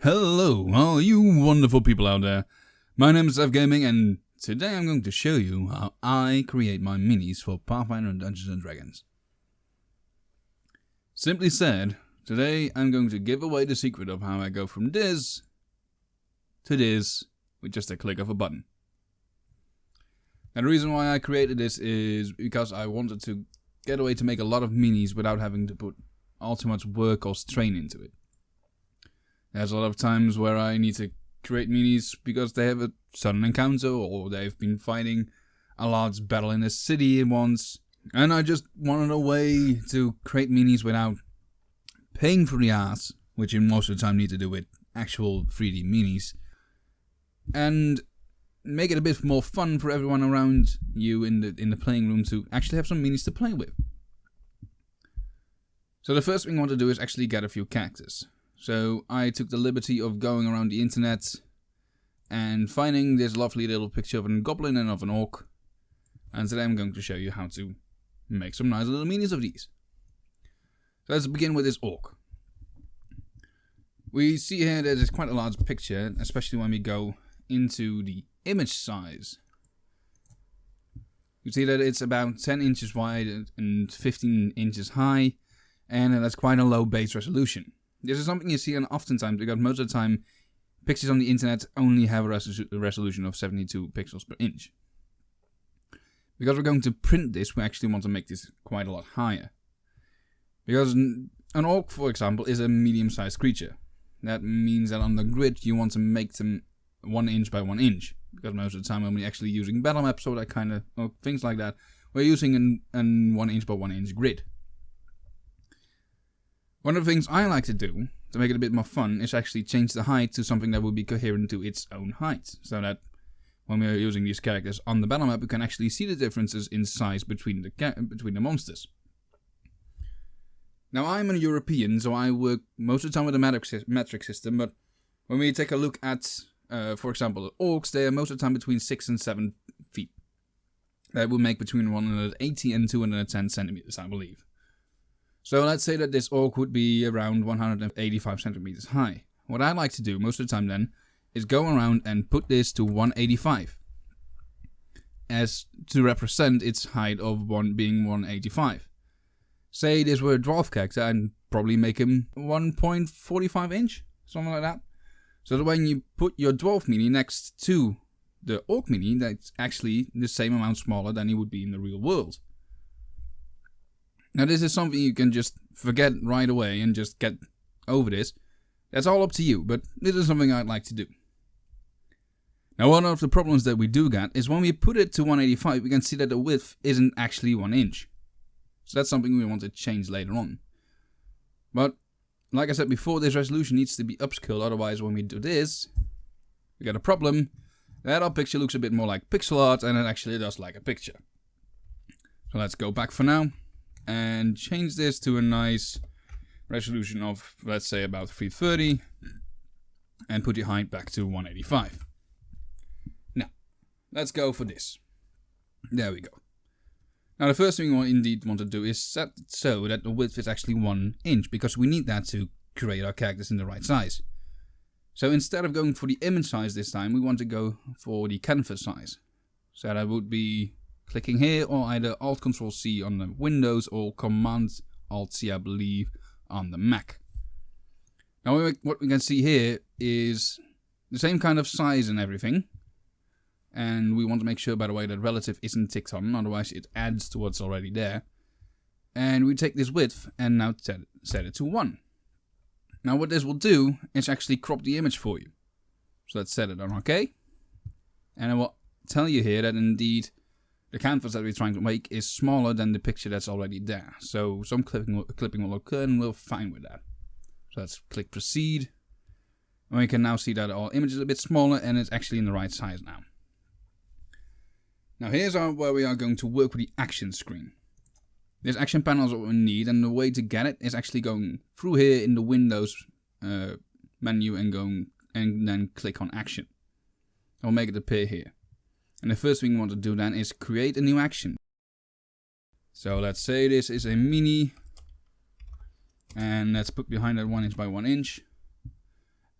Hello, all you wonderful people out there. My name is Gaming, and today I'm going to show you how I create my minis for Pathfinder and Dungeons & Dragons. Simply said, today I'm going to give away the secret of how I go from this to this with just a click of a button. And the reason why I created this is because I wanted to get a way to make a lot of minis without having to put all too much work or strain into it. There's a lot of times where I need to create minis because they have a sudden encounter or they've been fighting a large battle in a city once. And I just wanted a way to create minis without paying for the ass, which you most of the time need to do with actual 3D minis. And make it a bit more fun for everyone around you in the playing room to actually have some minis to play with. So the first thing I want to do is actually get a few characters. So I took the liberty of going around the internet and finding this lovely little picture of a goblin and of an orc. And today I'm going to show you how to make some nice little minis of these. So let's begin with this orc. We see here that there's quite a large picture, especially when we go into the image size. You see that it's about 10 inches wide and 15 inches high, and that's quite a low base resolution. This is something you see oftentimes because most of the time pictures on the internet only have a resolution of 72 pixels per inch. Because we're going to print this, we actually want to make this quite a lot higher. Because an orc, for example, is a medium-sized creature. That means that on the grid you want to make them 1 inch by 1 inch. Because most of the time when we're actually using battle maps or that kind of things like that, we're using a 1 inch by 1 inch grid. One of the things I like to do, to make it a bit more fun, is actually change the height to something that will be coherent to its own height. So that when we're using these characters on the battle map, we can actually see the differences in size between the monsters. Now I'm a European, so I work most of the time with a metric system, but when we take a look at, for example, the orcs, they are most of the time between 6 and 7 feet. That will make between 180 and 210 centimeters, I believe. So let's say that this orc would be around 185 centimeters high. What I like to do most of the time then is go around and put this to 185 as to represent its height of being 185. Say this were a dwarf character, I'd probably make him 1.45 inch, something like that. So that when you put your dwarf mini next to the orc mini, that's actually the same amount smaller than he would be in the real world. Now this is something you can just forget right away and just get over this. That's all up to you, but this is something I'd like to do. Now one of the problems that we do get is when we put it to 185, we can see that the width isn't actually 1 inch. So that's something we want to change later on. But like I said before, this resolution needs to be upscaled, otherwise when we do this, we get a problem that our picture looks a bit more like pixel art and it actually does like a picture. So let's go back for now and change this to a nice resolution of, let's say, about 330 and put the height back to 185. Now, let's go for this. There we go. Now the first thing we indeed want to do is set it so that the width is actually 1 inch, because we need that to create our characters in the right size. So instead of going for the image size this time, we want to go for the canvas size. So that would be clicking here, or either Alt-Control-C on the Windows or Command-Alt-C, I believe, on the Mac. Now what we can see here is the same kind of size and everything. And we want to make sure, by the way, that relative isn't ticked on, otherwise it adds to what's already there. And we take this width and now set it to 1. Now what this will do is actually crop the image for you. So let's set it on OK. And I will tell you here that indeed the canvas that we're trying to make is smaller than the picture that's already there. So some clipping will occur and we're fine with that. So let's click proceed. And we can now see that our image is a bit smaller and it's actually in the right size now. Now here's where we are going to work with the action screen. This action panel is what we need, and the way to get it is actually going through here in the Windows menu and then click on action. I'll make it appear here. And the first thing we want to do then is create a new action. So let's say this is a mini, and let's put behind that 1 inch by 1 inch.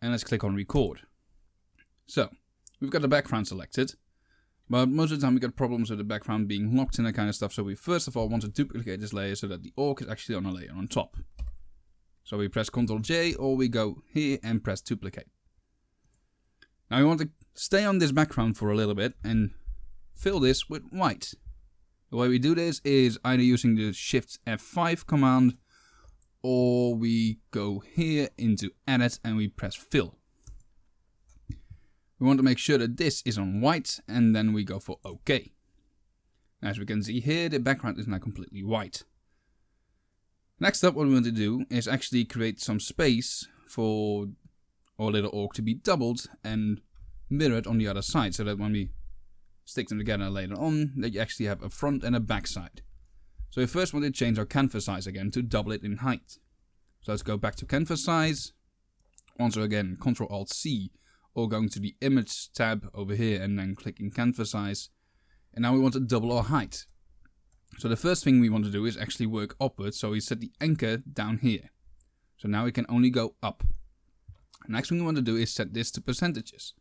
And let's click on record. So, we've got the background selected. But most of the time we get problems with the background being locked and that kind of stuff. So we first of all want to duplicate this layer so that the orc is actually on a layer on top. So we press Ctrl J or we go here and press duplicate. Now we want to stay on this background for a little bit and fill this with white. The way we do this is either using the Shift F5 command or we go here into Edit and we press Fill. We want to make sure that this is on white and then we go for OK. As we can see here, the background is now completely white. Next up, what we want to do is actually create some space for our little orc to be doubled and mirrored on the other side, so that when we stick them together later on, that you actually have a front and a back side. So we first want to change our canvas size again to double it in height. So let's go back to canvas size. Also again, Ctrl Alt C, or going to the image tab over here and then clicking canvas size. And now we want to double our height. So the first thing we want to do is actually work upwards, so we set the anchor down here. So now we can only go up. Next thing we want to do is set this to percentages.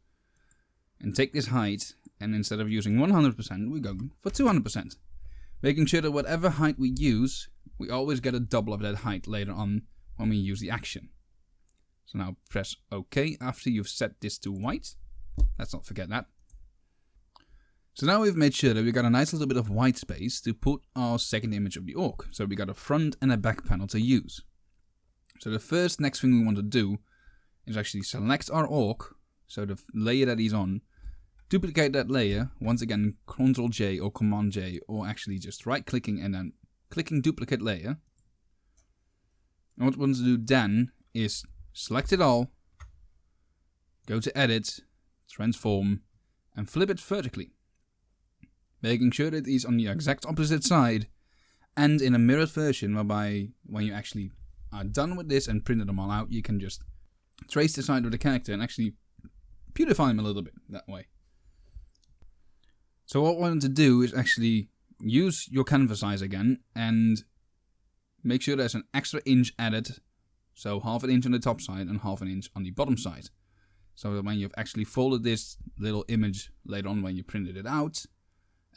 And take this height, and instead of using 100%, we go for 200%. Making sure that whatever height we use, we always get a double of that height later on when we use the action. So now press OK after you've set this to white. Let's not forget that. So now we've made sure that we've got a nice little bit of white space to put our second image of the orc. So we got a front and a back panel to use. So the next thing we want to do is actually select our orc, so the layer that he's on, duplicate that layer, once again Ctrl J or Command J, or actually just right clicking and then clicking duplicate layer. And what we want to do then is select it all, go to Edit, Transform, and flip it vertically. Making sure that it's on the exact opposite side and in a mirrored version, whereby when you actually are done with this and printed them all out, you can just trace the side of the character and actually beautify him a little bit that way. So what we want to do is actually use your canvas size again and make sure there's an extra inch added. So half an inch on the top side and half an inch on the bottom side. So that when you've actually folded this little image later on when you printed it out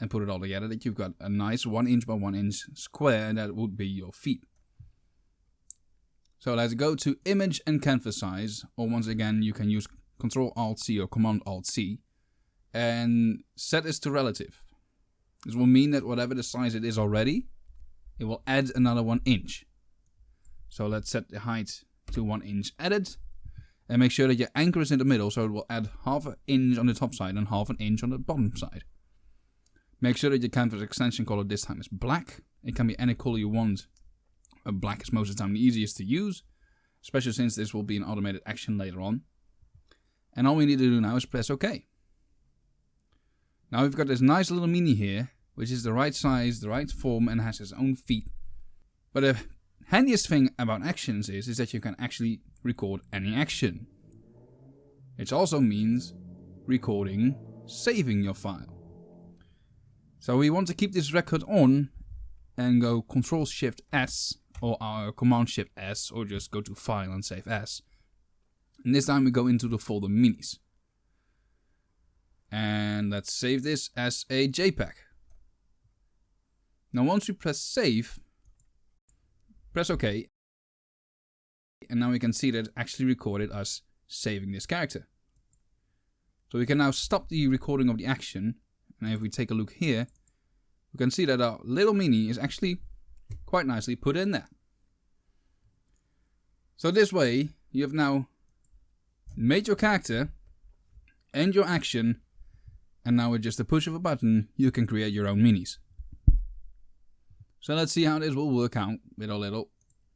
and put it all together, that you've got a nice 1 inch by 1 inch square, and that would be your feet. So let's go to image and canvas size, or once again you can use Ctrl Alt C or Command Alt C and set this to relative. This will mean that whatever the size it is already, it will add another 1 inch. So let's set the height to 1 inch added and make sure that your anchor is in the middle, so it will add half an inch on the top side and half an inch on the bottom side. Make sure that your canvas extension color this time is black. It can be any color you want. Black is most of the time the easiest to use, especially since this will be an automated action later on. And all we need to do now is press OK. Now we've got this nice little mini here, which is the right size, the right form, and has its own feet. But the handiest thing about actions is that you can actually record any action. It also means recording, saving your file. So we want to keep this record on and go Ctrl Shift S or our Command Shift S, or just go to File and Save As. And this time we go into the folder Minis. And let's save this as a JPEG. Now once we press Save, press OK. And now we can see that it actually recorded us saving this character. So we can now stop the recording of the action. And if we take a look here, we can see that our little mini is actually quite nicely put in there. So this way, you have now made your character and your action, and now with just a push of a button, you can create your own minis. So let's see how this will work out with our little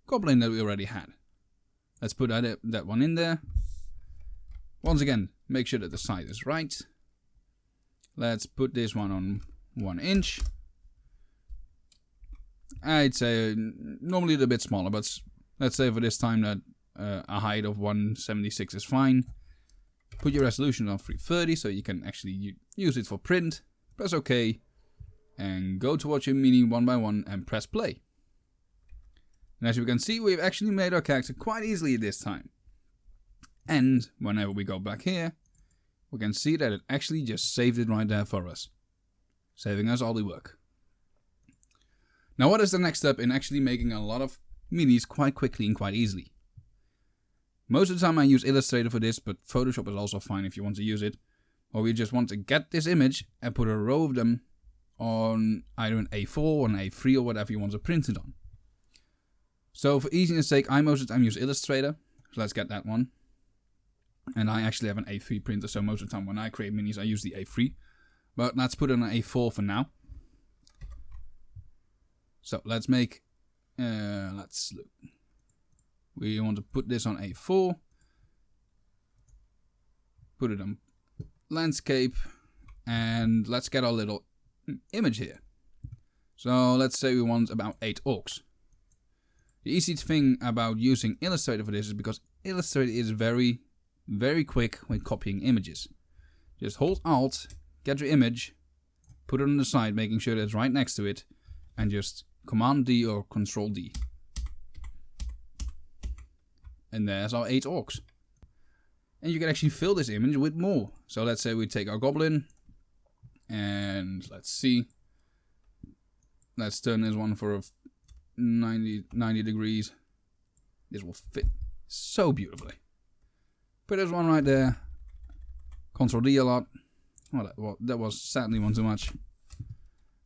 goblin that we already had. Let's put that one in there. Once again, make sure that the size is right. Let's put this one on 1 inch. I'd say normally a bit smaller, but let's say for this time that a height of 176 is fine. Put your resolution on 330 so you can actually use it for print. Press OK. And go towards your mini one by one and press play. And as you can see, we've actually made our character quite easily this time. And whenever we go back here, we can see that it actually just saved it right there for us, saving us all the work. Now what is the next step in actually making a lot of minis quite quickly and quite easily? Most of the time I use Illustrator for this, but Photoshop is also fine if you want to use it. Or we just want to get this image and put a row of them on either an A4 or an A3 or whatever you want to print it on. So for easiness sake, I most of the time use Illustrator. So let's get that one. And I actually have an A3 printer, so most of the time when I create minis I use the A3. But let's put it on an A4 for now. So let's make, let's look. We want to put this on A4. Put it on landscape. And let's get our little image here. So let's say we want about 8 orcs. The easy thing about using Illustrator for this is because Illustrator is very quick when copying images. Just hold Alt, get your image, put it on the side, making sure that it's right next to it, and just Command D or Control D. And there's our 8 orcs. And you can actually fill this image with more. So let's say we take our goblin, and let's see. Let's turn this one for a 90 degrees. This will fit so beautifully. Put this one right there. Control D a lot. Well, that was sadly one too much.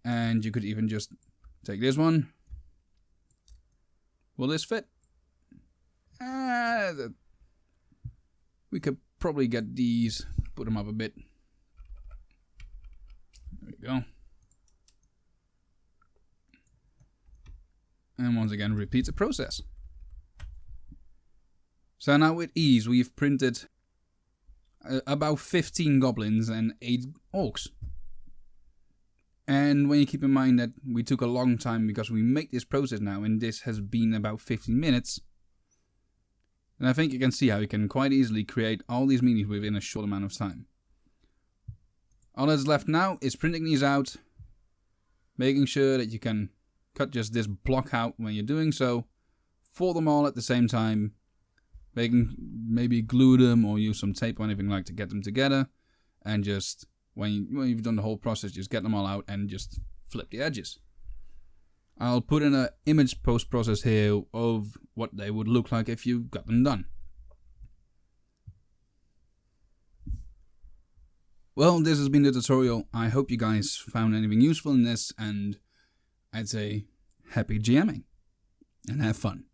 And you could even just take this one. Will this fit? We could probably get these, put them up a bit. There we go. And once again, repeat the process. So now with ease, we've printed about 15 goblins and 8 orcs. And when you keep in mind that we took a long time because we make this process now, and this has been about 15 minutes, then I think you can see how you can quite easily create all these minis within a short amount of time. All that's left now is printing these out, making sure that you can cut just this block out when you're doing so, fold them all at the same time, maybe glue them or use some tape or anything like to get them together, and just when you've done the whole process, just get them all out and just flip the edges. I'll put in an image post process here of what they would look like if you got them done. Well, this has been the tutorial. I hope you guys found anything useful in this, and I'd say happy GMing and have fun.